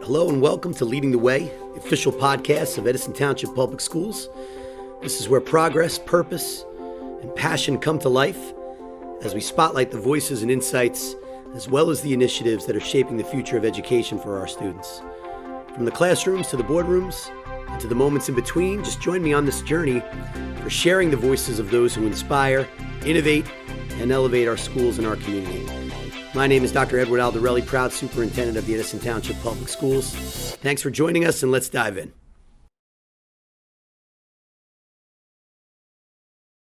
Hello and welcome to Leading the Way, the official podcast of Edison Township Public Schools. This is where progress, purpose, and passion come to life as we spotlight the voices and insights, as well as the initiatives that are shaping the future of education for our students. From the classrooms to the boardrooms and to the moments in between, just join me on this journey for sharing the voices of those who inspire, innovate, and elevate our schools and our community. My name is Dr. Edward Aldarelli, proud superintendent of the Edison Township Public Schools. Thanks for joining us, and let's dive in.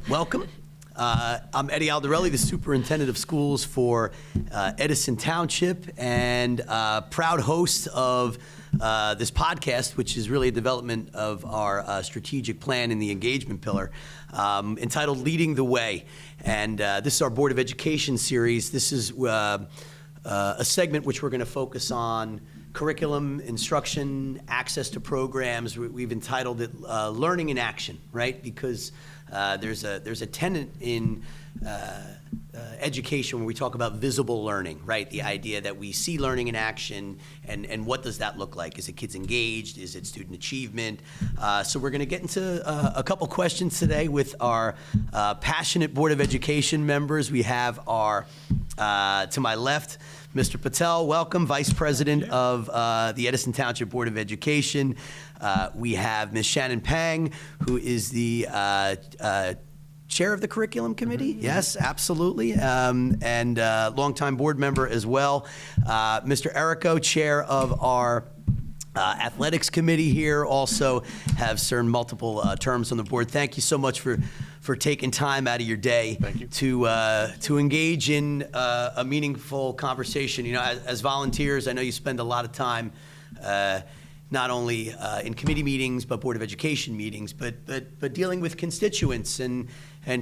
Welcome. I'm Eddie Aldarelli, the superintendent of schools for Edison Township, and proud host of this podcast, which is really a development of our strategic plan in the engagement pillar, entitled Leading the Way. And this is our Board of Education series. This is a segment which we're going to focus on curriculum, instruction, access to programs. We've entitled it Learning in Action, right? Because there's a tenet in education where we talk about visible learning, right? The idea that we see learning in action, and what does that look like? Is it kids engaged? Is it student achievement? So we're going to get into a couple questions today with our passionate Board of Education members. We have our, to my left, Mr. Patel, welcome, Vice President of the Edison Township Board of Education. We have Ms. Shannon Peng, who is the Chair of the Curriculum Committee. Mm-hmm. Yes, absolutely, and longtime board member as well. Mr. Errico, Chair of our Athletics Committee here, also have served multiple terms on the board. Thank you so much for taking time out of your day to engage in a meaningful conversation. You know, as volunteers, I know you spend a lot of time not only in committee meetings, but Board of Education meetings, but dealing with constituents and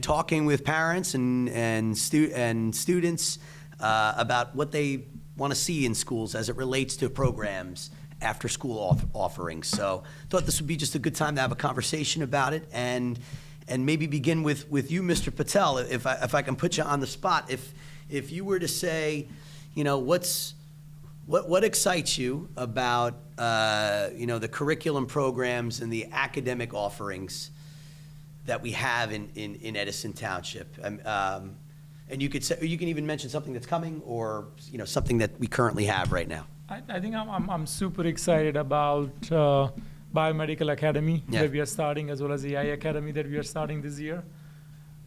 talking with parents and students about what they want to see in schools as it relates to programs, after school offerings. So I thought this would be just a good time to have a conversation about it, and maybe begin with you, Mr. Patel, if I can put you on the spot. If you were to say, you know, what excites you about the curriculum programs and the academic offerings that we have in Edison Township, and you could say, you can even mention something that's coming, or something that we currently have right now. I think I'm super excited about Biomedical Academy that we are starting, as well as the AI Academy that we are starting this year.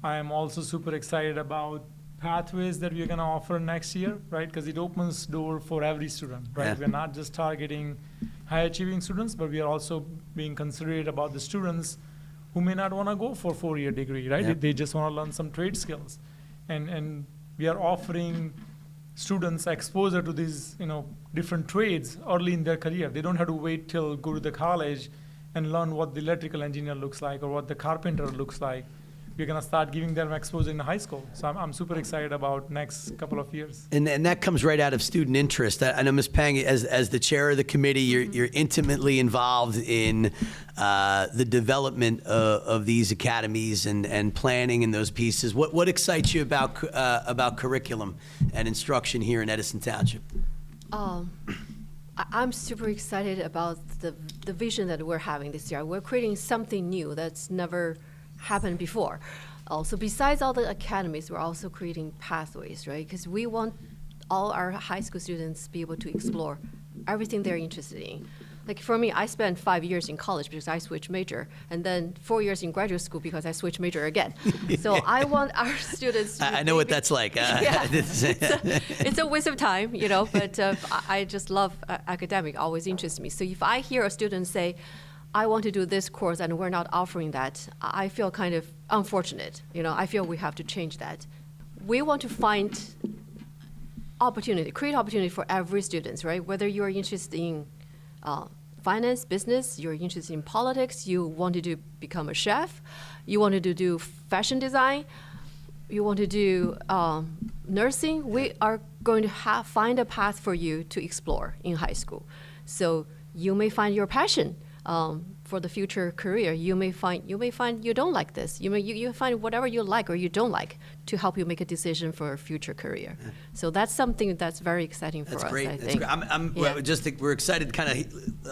I am also super excited about pathways that we're going to offer next year, right? Because it opens door for every student, right? Yeah. We're not just targeting high achieving students, but we are also being considerate about the students who may not want to go for a 4-year degree, right? Yeah. They just want to learn some trade skills. And we are offering students exposure to these, different trades early in their career. They don't have to wait till go to the college and learn what the electrical engineer looks like or what the carpenter looks like. We're going to start giving them exposure in high school. So I'm super excited about next couple of years. And that comes right out of student interest. I know, Ms. Peng, as the chair of the committee, you're intimately involved in the development of these academies and planning and those pieces. What excites you about curriculum and instruction here in Edison Township? I'm super excited about the vision that we're having this year. We're creating something new that's never happened before. Also, besides all the academies, we're also creating pathways, right? Because we want all our high school students to be able to explore everything they're interested in. Like for me, I spent 5 years in college because I switched major, and then 4 years in graduate school because I switched major again. So I want our students to I know what that's like. It's a waste of time, but I just love academic, always interests me. So if I hear a student say, I want to do this course and we're not offering that, I feel kind of unfortunate. I feel we have to change that. We want to find create opportunity for every student, right? Whether you're interested in finance, business, you're interested in politics, you wanted to become a chef, you wanted to do fashion design, you want to do nursing, we are going to find a path for you to explore in high school. So you may find your passion for the future career, you may find you don't like this. You find whatever you like or you don't like to help you make a decision for a future career. Yeah. So that's something that's very exciting for us. Great. I That's think. great. We're excited, kind of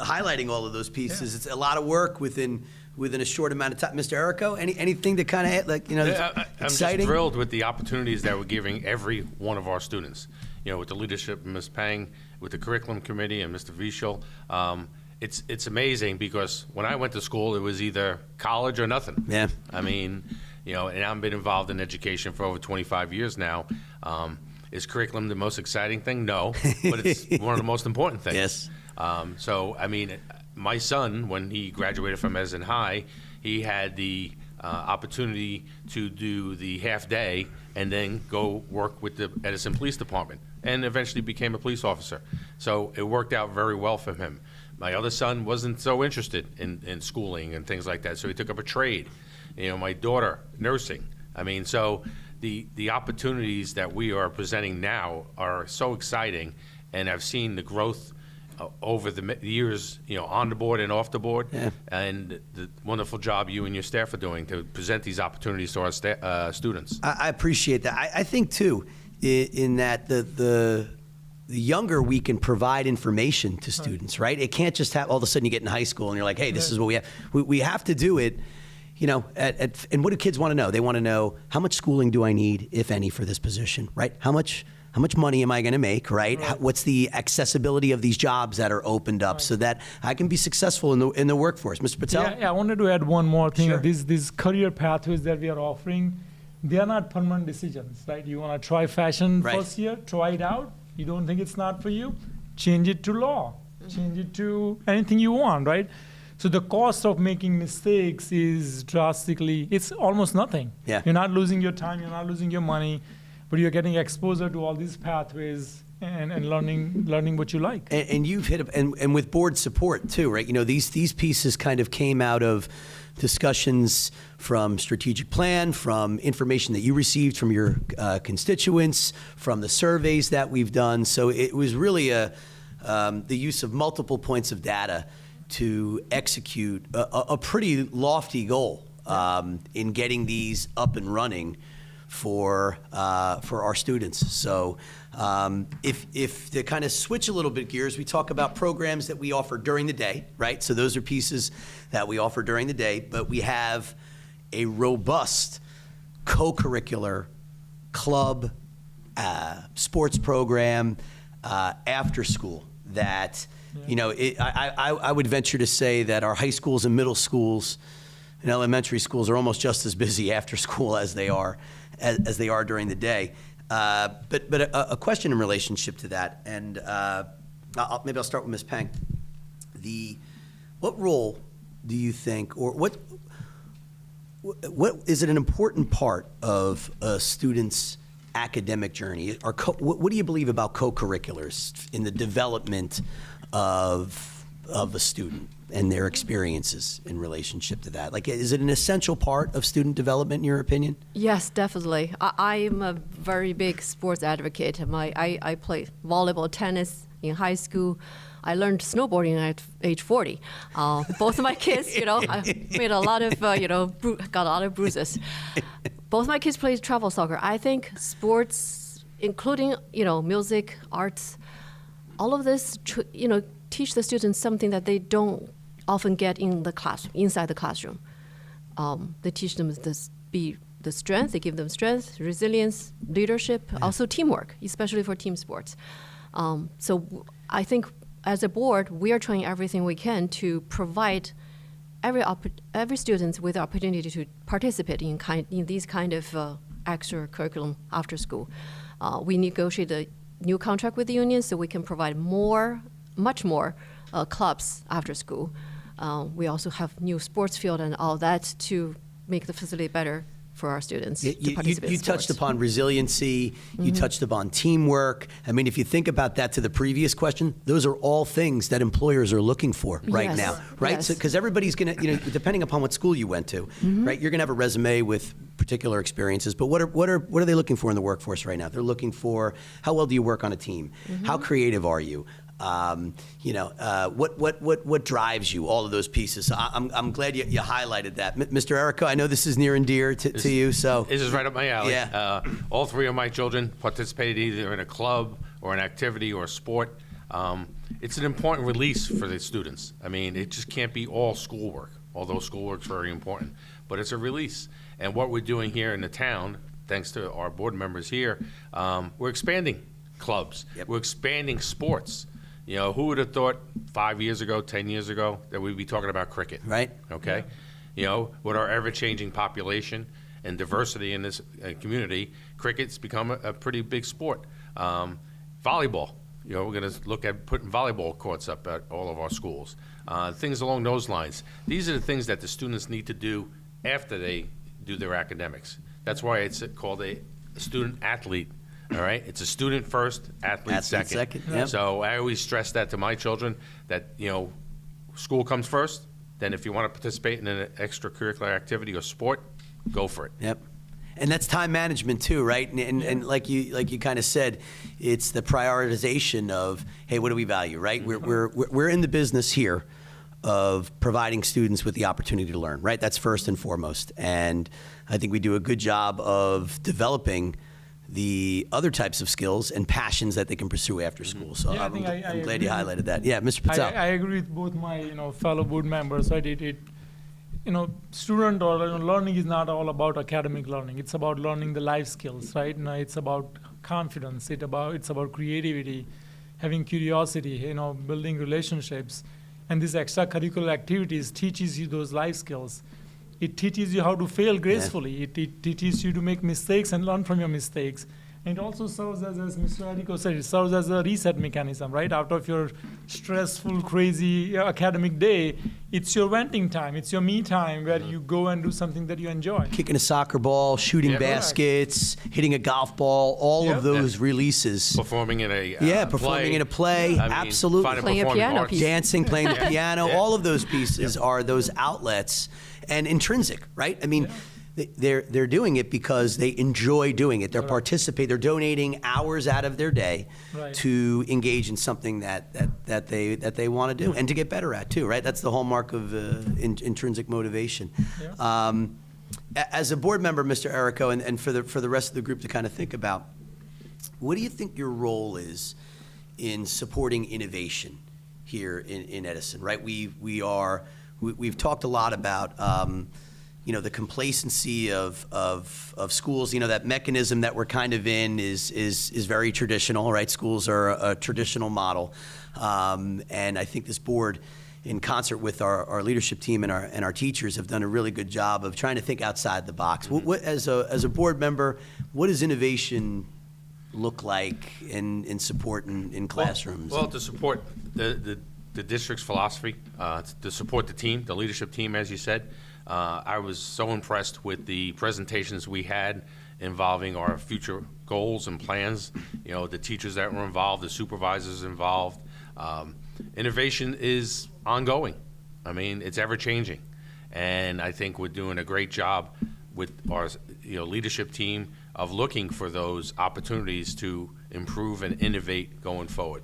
highlighting all of those pieces. Yeah. It's a lot of work within a short amount of time. Mr. Errico, anything to kind of I'm exciting? just thrilled with the opportunities that we're giving every one of our students. With the leadership of Ms. Peng, with the curriculum committee and Mr. Vischel. It's amazing because when I went to school, it was either college or nothing. Yeah. I mean, and I've been involved in education for over 25 years now. Is curriculum the most exciting thing? No, but it's one of the most important things. Yes. So, I mean, my son, when he graduated from Esden High, he had the opportunity to do the half day and then go work with the Edison Police Department and eventually became a police officer. So it worked out very well for him. My other son wasn't so interested in schooling and things like that, so he took up a trade. My daughter, nursing. I mean, so the opportunities that we are presenting now are so exciting, and I've seen the growth over the years, on the board and off the board, yeah. And the wonderful job you and your staff are doing to present these opportunities to our students. I appreciate that. I think, too, in that the younger we can provide information to students, right? It can't just have all of a sudden you get in high school and you're like, hey, this is what we have. We have to do it, and what do kids want to know? They want to know, how much schooling do I need, if any, for this position, right? How much money am I going to make, right? What's the accessibility of these jobs that are opened up so that I can be successful in the workforce? Mr. Patel? Yeah, I wanted to add one more thing. Sure. These career pathways that we are offering, they are not permanent decisions, right? You want to try fashion first year, try it out. You don't think it's not for you, change it to law, change it to anything you want, right? So the cost of making mistakes is it's almost nothing. Yeah. You're not losing your time, you're not losing your money, but you're getting exposure to all these pathways and learning what you like. And you've hit and with board support too, right? These pieces kind of came out of discussions from strategic plan, from information that you received from your constituents, from the surveys that we've done. So it was really the use of multiple points of data to execute a pretty lofty goal in getting these up and running for our students. So if to kind of switch a little bit gears, we talk about programs that we offer during the day, right? So those are pieces that we offer during the day, but we have a robust co-curricular club sports program after school that, I would venture to say that our high schools and middle schools and elementary schools are almost just as busy after school as they are during the day. But a question in relationship to that, and maybe I'll start with Ms. Peng. What role do you think, or what is it an important part of a student's academic journey? What do you believe about co-curriculars in the development of a student and their experiences in relationship to that? Like, is it an essential part of student development in your opinion? Yes, definitely. I'm a very big sports advocate. I played volleyball, tennis in high school. I learned snowboarding at age 40. Both of my kids, I made a lot of, got a lot of bruises. Both my kids played travel soccer. I think sports, including, music, arts, all of this, teach the students something that they don't often get in the class, inside the classroom. They teach them the strength, they give them strength, resilience, leadership, also teamwork, especially for team sports. So I think as a board, we are trying everything we can to provide every student with the opportunity to participate in these kind of extra curriculum after school. We negotiate a new contract with the union so we can provide much more clubs after school. We also have new sports field and all that to make the facility better for our students to participate in You touched sports. upon resiliency, you touched upon teamwork. I mean, if you think about that to the previous question, those are all things that employers are looking for right Yes. now, right? Yes. Because everybody's going to, depending upon what school you went to, right? You're going to have a resume with particular experiences, but what are they looking for in the workforce right now? They're looking for, how well do you work on a team? How creative are you? What drives you? All of those pieces. So I'm glad you highlighted that, Mr. Errico. I know this is near and dear to you. So this is right up my alley. Yeah. All three of my children participated either in a club or an activity or a sport. It's an important release for the students. I mean, it just can't be all schoolwork, although schoolwork's very important, but it's a release. And what we're doing here in the town, thanks to our board members here, we're expanding clubs. Yep. We're expanding sports. You know, who would have thought 5 years ago, 10 years ago, that we'd be talking about cricket? Right. Okay. You know, with our ever-changing population and diversity in this community, cricket's become a pretty big sport. Volleyball. You know, we're going to look at putting volleyball courts up at all of our schools. Things along those lines. These are the things that the students need to do after they do their academics. That's why it's called a student-athlete. All right, it's a student first, athlete second. Yep. So I always stress that to my children, that, you know, school comes first. Then if you want to participate in an extracurricular activity or sport, go for it. Yep. And that's time management too, right? And like you kind of said, it's the prioritization of, hey, what do we value, right? We're in the business here of providing students with the opportunity to learn, right? That's first and foremost. And I think we do a good job of developing the other types of skills and passions that they can pursue after school. So Yeah, I'm glad agree you highlighted that. Yeah, Mr. Patel. I agree with both my fellow board members. Right? Student or learning is not all about academic learning. It's about learning the life skills, right? It's about confidence. It's about creativity, having curiosity. Building relationships, and these extracurricular activities teaches you those life skills. It teaches you how to fail gracefully. Yeah. It teaches you to make mistakes and learn from your mistakes. And it also serves as Mr. Errico said, it serves as a reset mechanism, right? Out of your stressful, crazy academic day, it's your venting time. It's your me time where you go and do something that you enjoy. Kicking a soccer ball, shooting baskets, hitting a golf ball, all of those releases. Performing in a performing in a play, absolutely. Playing a piano piece. Dancing, playing the piano, all of those pieces are those outlets and intrinsic, right? I mean, they're doing it because they enjoy doing it. They're participating. They're donating hours out of their day to engage in something that they want to do and to get better at too, right? That's the hallmark of intrinsic motivation. Yeah. As a board member, Mr. Errico, and for the rest of the group to kind of think about, what do you think your role is in supporting innovation here in Edison? Right? We've talked a lot about the complacency of schools. That mechanism that we're kind of in is very traditional, right? Schools are a traditional model, and I think this board, in concert with our leadership team and our teachers, have done a really good job of trying to think outside the box. What as a board member, what does innovation look like in support in classrooms? Well, to support the district's philosophy, to support the team, the leadership team, as you said. I was so impressed with the presentations we had involving our future goals and plans, the teachers that were involved, the supervisors involved. Innovation is ongoing. I mean, it's ever-changing. And I think we're doing a great job with our leadership team of looking for those opportunities to improve and innovate going forward.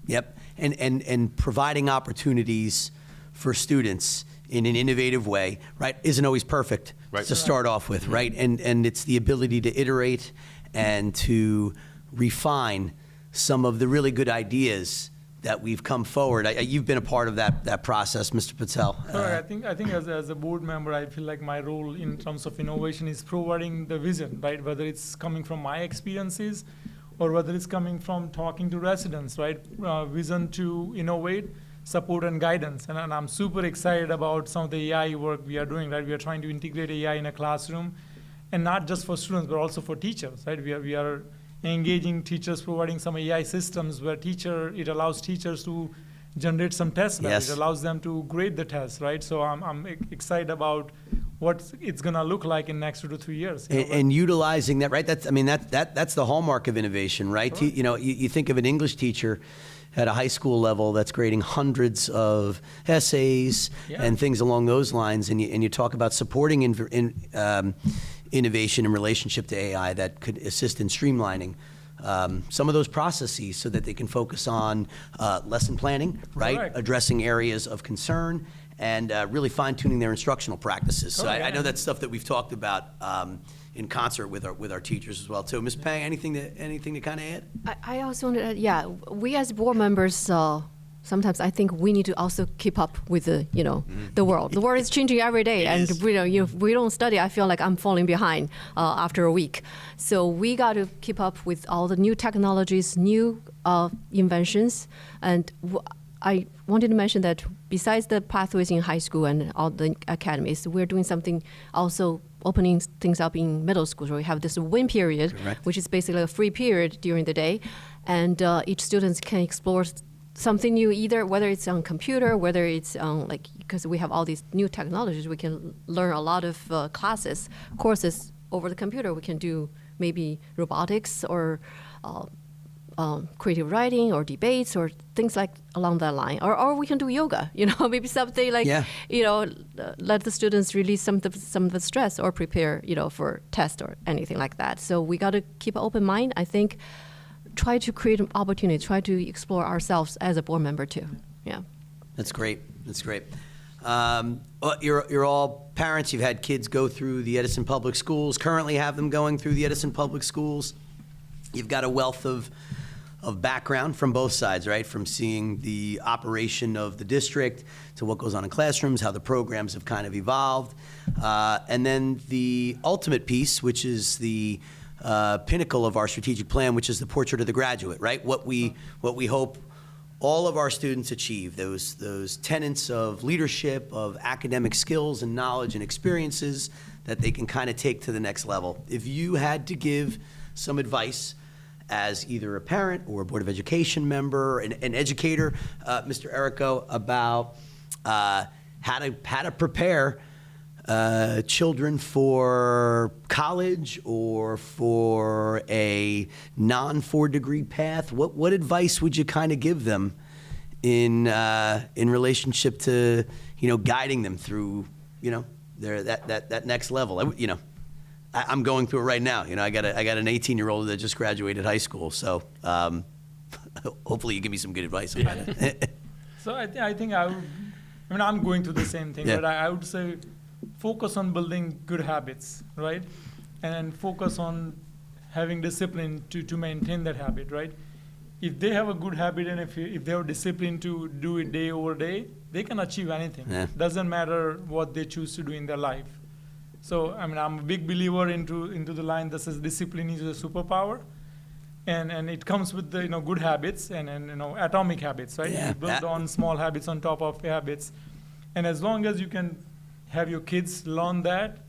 Yep, and providing opportunities for students in an innovative way, right, isn't always perfect to start off with, right? And it's the ability to iterate and to refine some of the really good ideas that we've come forward. You've been a part of that process, Mr. Patel. I think as a board member, I feel like my role in terms of innovation is providing the vision, right? Whether it's coming from my experiences or whether it's coming from talking to residents, right? Vision to innovate, support and guidance. And I'm super excited about some of the AI work we are doing, right? We are trying to integrate AI in a classroom, and not just for students, but also for teachers, right? We are engaging teachers, providing some AI systems where it allows teachers to generate some tests. Yes. It allows them to grade the tests, right? So I'm excited about what it's going to look like in next 2 to 3 years. And utilizing that, right? That's the hallmark of innovation, right? Sure. You think of an English teacher at a high school level that's grading hundreds of essays and things along those lines, and you talk about supporting innovation in relationship to AI that could assist in streamlining some of those processes so that they can focus on lesson planning, right? Correct. Addressing areas of concern and really fine-tuning their instructional practices. So I know that's stuff that we've talked about in concert with our teachers as well too. Ms. Peng, anything to kind of add? I also wanted to add, yeah, we as board members, sometimes I think we need to also keep up with the world. The world is changing every day, and if we don't study, I feel like I'm falling behind after a week. So we got to keep up with all the new technologies, new inventions, and I wanted to mention that besides the pathways in high school and all the academies, we're doing something also opening things up in middle school. So we have this WIN period, Correct. which is basically a free period during the day, and each student can explore something new, either whether it's on computer, whether it's on because we have all these new technologies, we can learn a lot of courses over the computer. We can do maybe robotics or creative writing or debates or things like along that line, or we can do yoga. Maybe something like let the students release some of the stress or prepare for test or anything like that. So we got to keep an open mind. I think try to create an opportunity, try to explore ourselves as a board member too. Yeah. That's great. That's great. You're all parents. You've had kids go through the Edison Public Schools. Currently have them going through the Edison Public Schools. You've got a wealth of background from both sides, right? From seeing the operation of the district to what goes on in classrooms, how the programs have kind of evolved, and then the ultimate piece, which is the pinnacle of our strategic plan, which is the portrait of the graduate, right? What we hope all of our students achieve, those tenets of leadership, of academic skills and knowledge and experiences that they can kind of take to the next level. If you had to give some advice as either a parent or a Board of Education member, an educator, Mr. Errico, about how to prepare children for college or for a non-4-degree path, what advice would you kind of give them in relationship to guiding them through that next level? I'm going through it right now. I got an 18-year-old that just graduated high school, so hopefully you give me some good advice on that. So I think I'm going through the same thing, but I would say focus on building good habits, right? And focus on having discipline to maintain that habit, right? If they have a good habit and if they are disciplined to do it day over day, they can achieve anything. Yeah. Doesn't matter what they choose to do in their life. So I'm a big believer into the line that says discipline is a superpower, and it comes with the good habits and atomic habits, right? Yeah, You build on small habits on top of habits, and as long as you can have your kids learn that,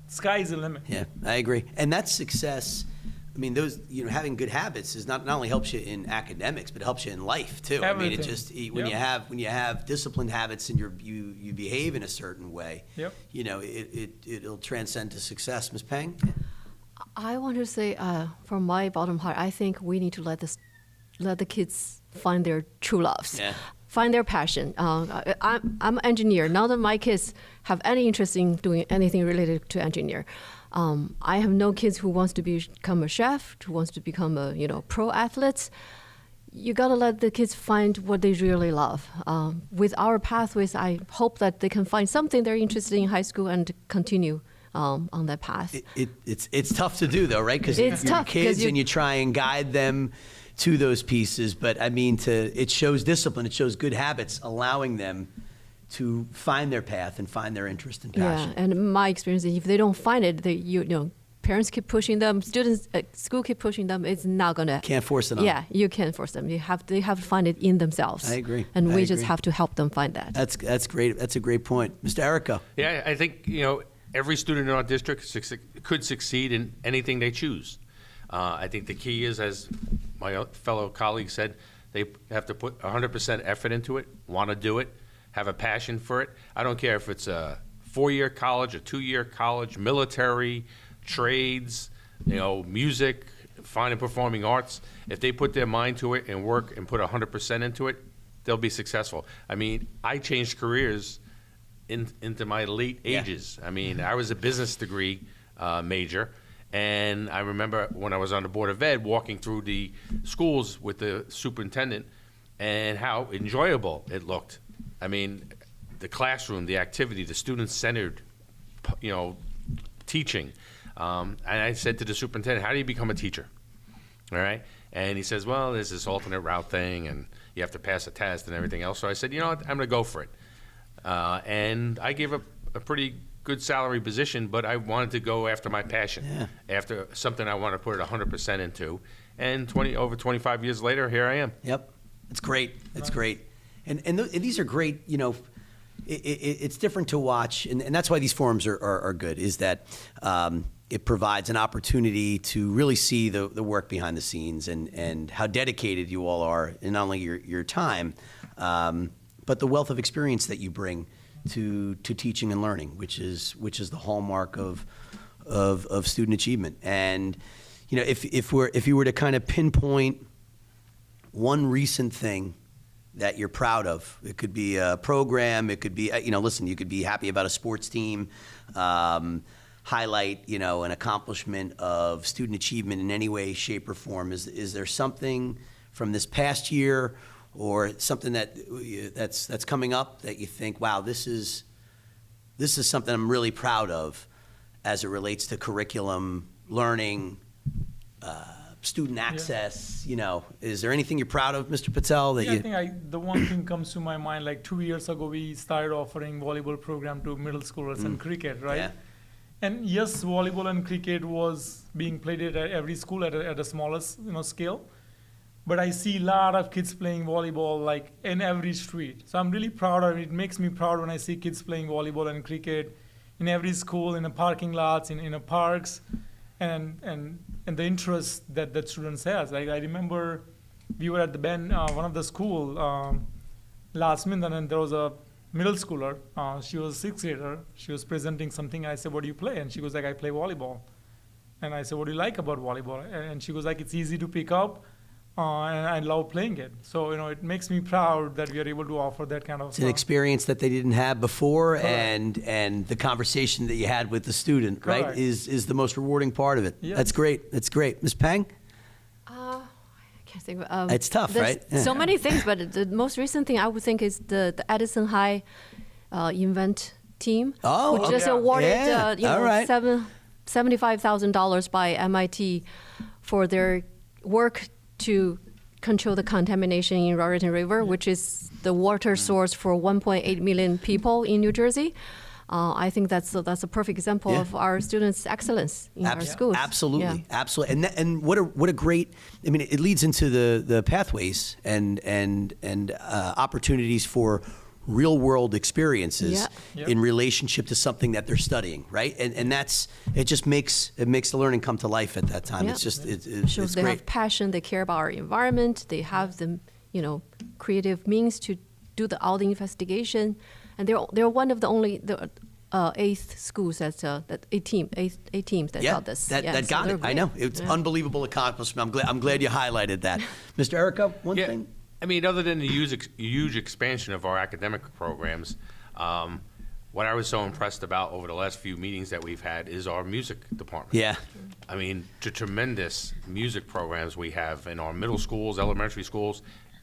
sky is the limit. Yeah, I agree. And that's success. I mean, those having good habits is not only helps you in academics, but it helps you in life too. Everything. I mean, it just when you have disciplined habits and you behave in a certain way, Yep. It'll transcend to success. Ms. Peng? I want to say, from my bottom heart, I think we need to let the kids find their true loves. Yeah. Find their passion. I'm an engineer. None of my kids have any interest in doing anything related to engineer. I have no kids who wants to become a chef, who wants to become a pro athlete. You gotta let the kids find what they really love. With our pathways, I hope that they can find something they're interested in high school and continue on that path. It's tough to do though, right? Because you're tough, 'cause kids and you try and guide them to those pieces. But I mean, it shows discipline. It shows good habits, allowing them to find their path and find their interest and passion. Yeah, and my experience is if they don't find it, parents keep pushing them, students at school keep pushing them. It's not gonna. Can't force it on. Yeah, you can't force them. They have to find it in themselves. I agree. And we I just agree. have to help them find that. That's great. That's a great point, Mr. Errico. Yeah, I think, every student in our district could succeed in anything they choose. I think the key is, as my fellow colleague said, they have to put 100% effort into it, want to do it, have a passion for it. I don't care if it's a 4-year college, a 2-year college, military, trades, music, fine and performing arts. If they put their mind to it and work and put 100% into it, they'll be successful. I mean, I changed careers into my late ages. I mean, I was a business degree major, And I remember when I was on the Board of Ed, walking through the schools with the superintendent and how enjoyable it looked. I mean, the classroom, the activity, the student-centered, teaching. And I said to the superintendent, how do you become a teacher? All right? And he says, well, there's this alternate route thing, and you have to pass a test and everything else. So I said, you know what, I'm going to go for it. And I gave up a pretty good salary position, but I wanted to go after my passion, after something I want to put it 100% into. And over 25 years later, here I am. Yep, it's great. It's great, and these are great. It's different to watch, and that's why these forums are good. Is that it provides an opportunity to really see the work behind the scenes and how dedicated you all are, in not only your time, but the wealth of experience that you bring to teaching and learning, which is the hallmark of student achievement. And if you were to kind of pinpoint one recent thing that you're proud of, it could be a program, it could be listen, you could be happy about a sports team, highlight an accomplishment of student achievement in any way, shape, or form. Is there something from this past year or something that's coming up that you think, wow, this is something I'm really proud of as it relates to curriculum, learning, student access? Is there anything you're proud of, Mr. Patel? I think the one thing comes to my mind, like 2 years ago, we started offering volleyball program to middle schoolers and cricket, right? Yeah. And yes, volleyball and cricket was being played at every school at a smaller scale. But I see a lot of kids playing volleyball like in every street. So I'm really proud of it. It makes me proud when I see kids playing volleyball and cricket in every school, in the parking lots, in the parks, and the interest that students has. Like I remember we were at the one of the school last minute, and there was a middle schooler. She was a sixth grader. She was presenting something. I said, what do you play? And she goes like, I play volleyball. And I said, what do you like about volleyball? And she goes like, it's easy to pick up. And I love playing it. So, it makes me proud that we are able to offer that kind of... It's an experience that they didn't have before, and the conversation that you had with the student, right, Correct. is the most rewarding part of it. Yes. That's great. That's great. Ms. Peng? I can't think. It's tough, there's right? Yeah. So many things, but the most recent thing I would think is the Edison High Invent team, Oh, which just okay. awarded Yeah. All right. $75,000 by MIT for their work to control the contamination in Raritan River, which is the water source for 1.8 million people in New Jersey. I think that's a perfect example of our students' excellence in our schools. Absolutely, Yeah. absolutely, and what a great. I mean, it leads into the pathways and opportunities for real world experiences Yeah. in relationship to something that they're studying, right? And it just makes the learning come to life at that time. Yeah. It's just Shows it's they great. have passion, they care about our environment, they have the creative means to do all the investigation, and they're one of the only eighth schools that eight teams that got this. That so got they're it. I great. know it's unbelievable accomplishment. I'm glad you highlighted that, Mr. Erica. One thing. I mean, other than the huge expansion of our academic programs, what I was so impressed about over the last few meetings that we've had is our music department. Yeah. I mean, the tremendous music programs we have in our middle schools, elementary schools,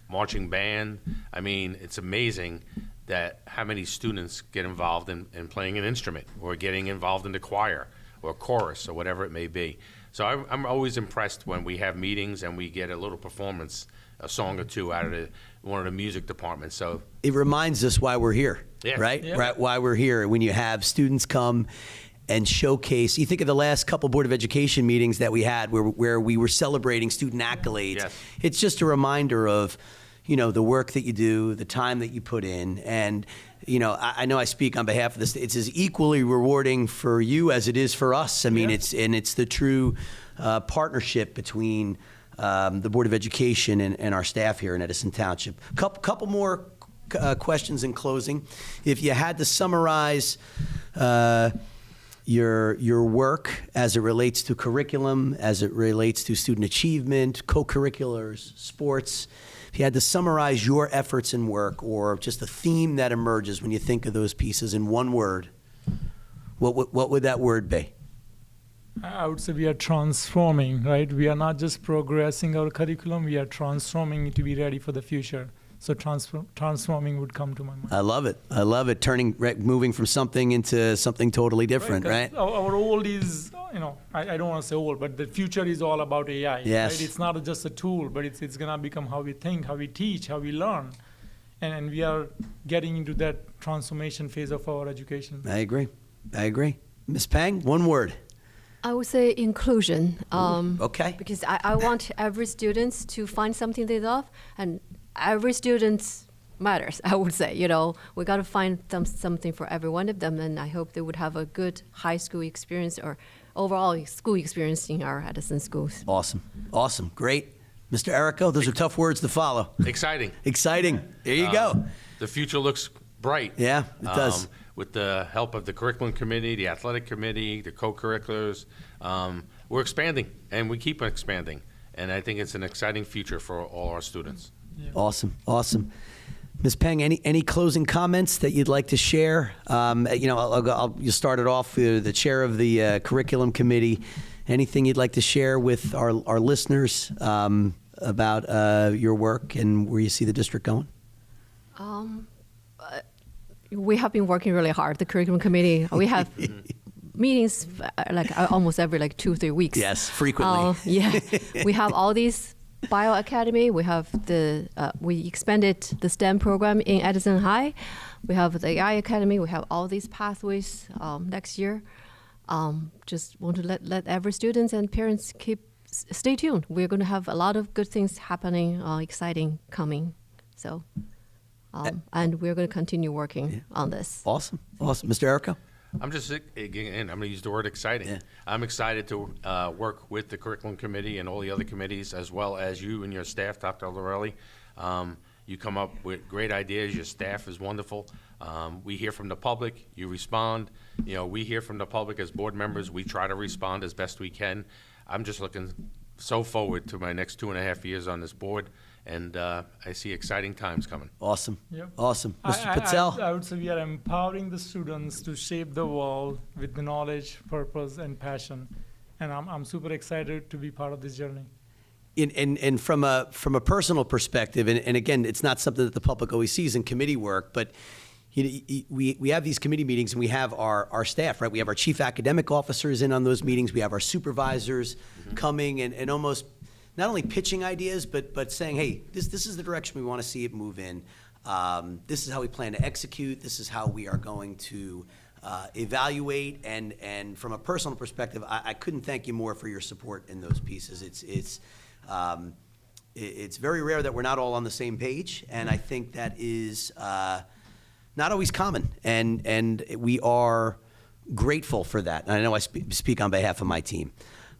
marching band. I mean, it's amazing that how many students get involved in playing an instrument or getting involved in the choir or chorus or whatever it may be. So I'm always impressed when we have meetings and we get a little performance, a song or two out of one of the music departments. So It reminds us why we're here, Yeah. right? Yeah. Right, why we're here. When you have students come and showcase, you think of the last couple Board of Education meetings that we had where we were celebrating student accolades. Yes. It's just a reminder of, the work that you do, the time that you put in. And, I know I speak on behalf of this. It's as equally rewarding for you as it is for us. I mean, Yeah. it's the true partnership between the Board of Education and our staff here in Edison Township. Couple more questions in closing. If you had to summarize your work as it relates to curriculum, as it relates to student achievement, co-curriculars, sports, if you had to summarize your efforts and work, or just a theme that emerges when you think of those pieces in one word, what would that word be? I would say we are transforming, right? We are not just progressing our curriculum, we are transforming it to be ready for the future. So transforming would come to my mind. I love it. I love it. Moving from something into something totally different, right? Our old is, I don't want to say old, but the future is all about AI. Yes. Right? It's not just a tool, but it's going to become how we think, how we teach, how we learn. And we are getting into that transformation phase of our education. I agree. Ms. Peng, one word. I would say inclusion. Okay. Because I want every student to find something they love, and every student matters, I would say. We got to find something for every one of them, and I hope they would have a good high school experience or overall school experience in our Edison schools. Awesome. Great. Mr. Errico, those are tough words to follow. Exciting. There you go. The future looks bright. Yeah, it does. With the help of the curriculum committee, the athletic committee, the co-curriculars, we're expanding, and we keep expanding. And I think it's an exciting future for all our students. Yeah. Awesome. Ms. Peng, any closing comments that you'd like to share? You started off with the chair of the curriculum committee. Anything you'd like to share with our listeners about your work and where you see the district going? We have been working really hard, the curriculum committee. We have meetings almost every 2-3 weeks. Yes, frequently. We have all these Bio Academy. We have we expanded the STEM program in Edison High. We have the AI Academy. We have all these pathways next year. Just want to let every students and parents stay tuned. We're going to have a lot of good things happening, exciting coming. So, and we're going to continue working on this. Awesome. Mr. Errico? I'm going to use the word exciting. Yeah. I'm excited to work with the curriculum committee and all the other committees, as well as you and your staff, Dr. Aldarelli. You come up with great ideas. Your staff is wonderful. We hear from the public. You respond. We hear from the public as board members. We try to respond as best we can. I'm just looking so forward to my next 2.5 years on this board, and I see exciting times coming. Awesome. Yep. Awesome. Mr. Patel? I would say we are empowering the students to shape the world with the knowledge, purpose, and passion. And I'm super excited to be part of this journey. And from a personal perspective, and again, it's not something that the public always sees in committee work, but we have these committee meetings and we have our staff, right? We have our chief academic officers in on those meetings. We have our supervisors coming and almost not only pitching ideas, but saying, hey, this is the direction we want to see it move in. This is how we plan to execute. This is how we are going to evaluate. And from a personal perspective, I couldn't thank you more for your support in those pieces. It's very rare that we're not all on the same page, and I think that is not always common, and we are grateful for that. And I know I speak on behalf of my team.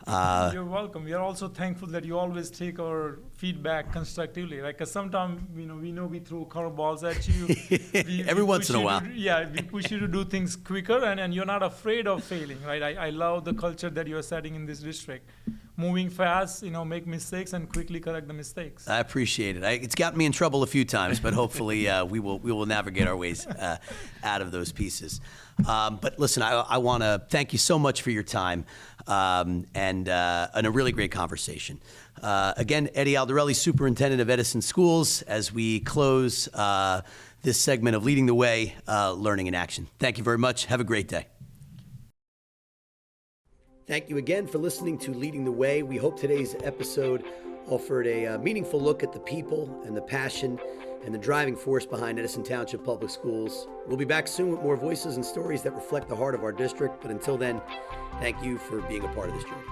You're welcome. We are also thankful that you always take our feedback constructively. Cause sometimes we know we throw curveballs at you. Every once in a while. We push you to do things quicker, and you're not afraid of failing, right? I love the culture that you're setting in this district. Moving fast, make mistakes and quickly correct the mistakes. I appreciate it. It's gotten me in trouble a few times, but hopefully we will navigate our ways out of those pieces. But listen, I want to thank you so much for your time and a really great conversation. Again, Eddie Aldarelli, Superintendent of Edison Schools, as we close this segment of Leading the Way, Learning in Action. Thank you very much. Have a great day. Thank you again for listening to Leading the Way. We hope today's episode offered a meaningful look at the people and the passion and the driving force behind Edison Township Public Schools. We'll be back soon with more voices and stories that reflect the heart of our district. But until then, thank you for being a part of this journey.